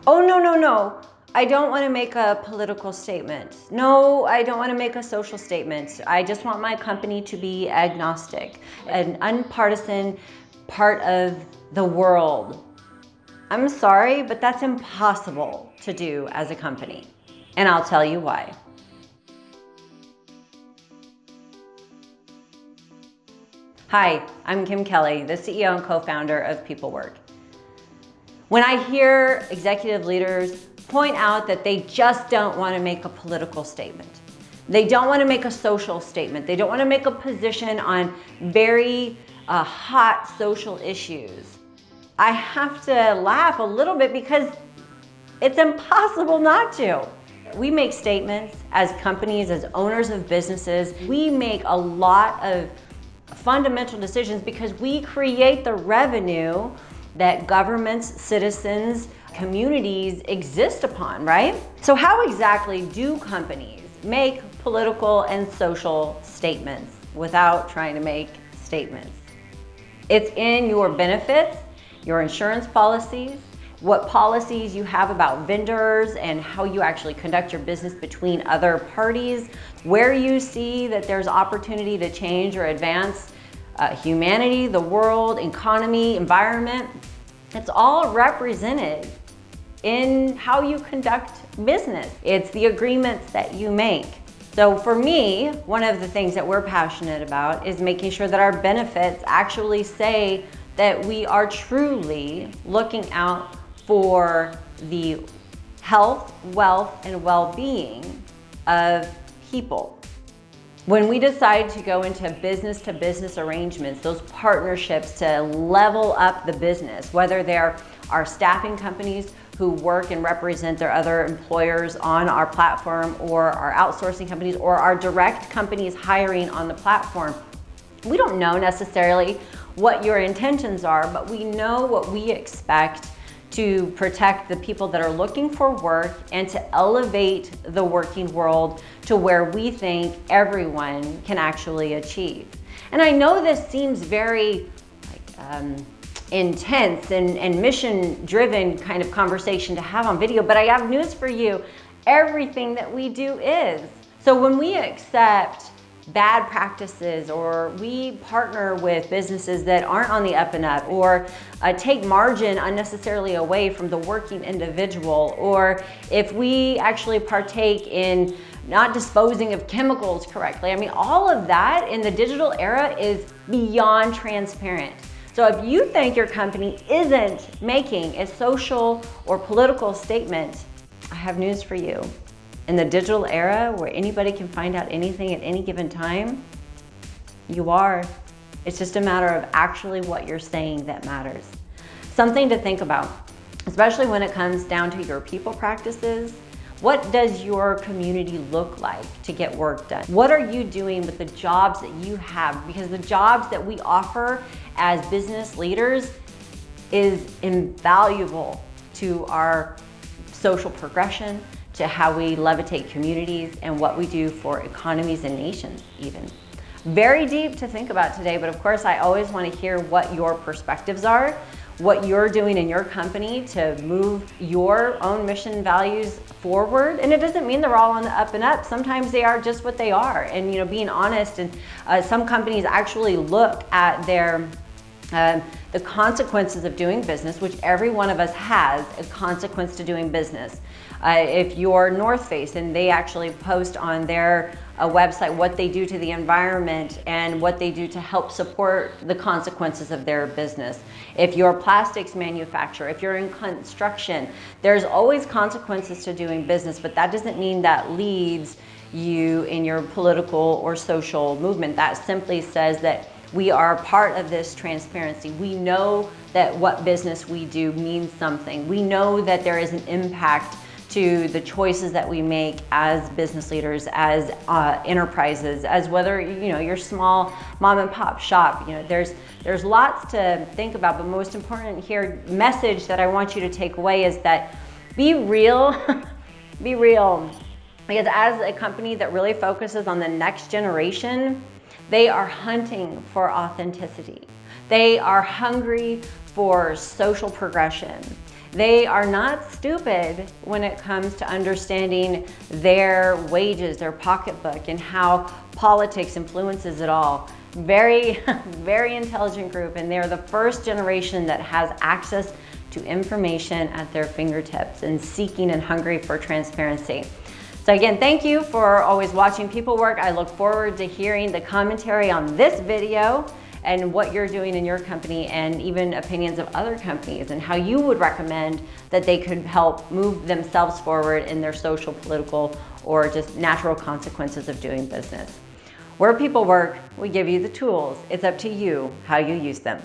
Oh, no, no, no. I don't want to make a political statement. No, I don't want to make a social statement. I just want my company to be agnostic, an unpartisan part of the world. I'm sorry, but that's impossible to do as a company. And I'll tell you why. Hi, I'm Kim Kelly, the CEO and co-founder of pepelwerk. When I hear executive leaders point out that they just don't want to make a political statement, they don't want to make a social statement, they don't want to make a position on very hot social issues, I have to laugh a little bit because it's impossible not to. We make statements as companies, as owners of businesses. We make a lot of fundamental decisions because we create the revenue that governments, citizens, communities exist upon, right? So how exactly do companies make political and social statements without trying to make statements? It's in your benefits, your insurance policies, what policies you have about vendors and how you actually conduct your business between other parties, where you see that there's opportunity to change or advance humanity, the world, economy, environment. It's all represented in how you conduct business. It's the agreements that you make. So for me, one of the things that we're passionate about is making sure that our benefits actually say that we are truly looking out for the health, wealth, and well-being of people. When we decide to go into business-to-business arrangements, those partnerships to level up the business, whether they're our staffing companies who work and represent their other employers on our platform, or our outsourcing companies, or our direct companies hiring on the platform, we don't know necessarily what your intentions are, but we know what we expect to protect the people that are looking for work and to elevate the working world to where we think everyone can actually achieve. And I know this seems very intense and mission-driven kind of conversation to have on video, but I have news for you. Everything that we do is. So when we accept bad practices, or we partner with businesses that aren't on the up and up, or take margin unnecessarily away from the working individual, or if we actually partake in not disposing of chemicals correctly. I mean, all of that in the digital era is beyond transparent. So if you think your company isn't making a social or political statement, I have news for you. In the digital era where anybody can find out anything at any given time, you are. It's just a matter of actually what you're saying that matters. Something to think about, especially when it comes down to your people practices. What does your community look like to get work done? What are you doing with the jobs that you have? Because the jobs that we offer as business leaders is invaluable to our social progression, to how we levitate communities, and what we do for economies and nations even. Very deep to think about today, but of course I always want to hear what your perspectives are, what you're doing in your company to move your own mission values forward. And it doesn't mean they're all on the up and up. Sometimes they are just what they are. And being honest, and some companies actually look at their the consequences of doing business, which every one of us has a consequence to doing business. If you're North Face and they actually post on their website what they do to the environment and what they do to help support the consequences of their business. If you're a plastics manufacturer, if you're in construction, there's always consequences to doing business, but that doesn't mean that leads you in your political or social movement. That simply says that we are part of this transparency. We know that what business we do means something. We know that there is an impact to the choices that we make as business leaders, as enterprises, as whether you're small mom and pop shop. There's lots to think about, but most important here, message that I want you to take away is that be real, be real. Because as a company that really focuses on the next generation, they are hunting for authenticity. They are hungry for social progression. They are not stupid when it comes to understanding their wages, their pocketbook, and how politics influences it all. Very, very intelligent group, and they're the first generation that has access to information at their fingertips and seeking and hungry for transparency. So again, thank you for always watching People Work. I look forward to hearing the commentary on this video and what you're doing in your company, and even opinions of other companies and how you would recommend that they could help move themselves forward in their social, political, or just natural consequences of doing business. Where People Work, we give you the tools. It's up to you how you use them.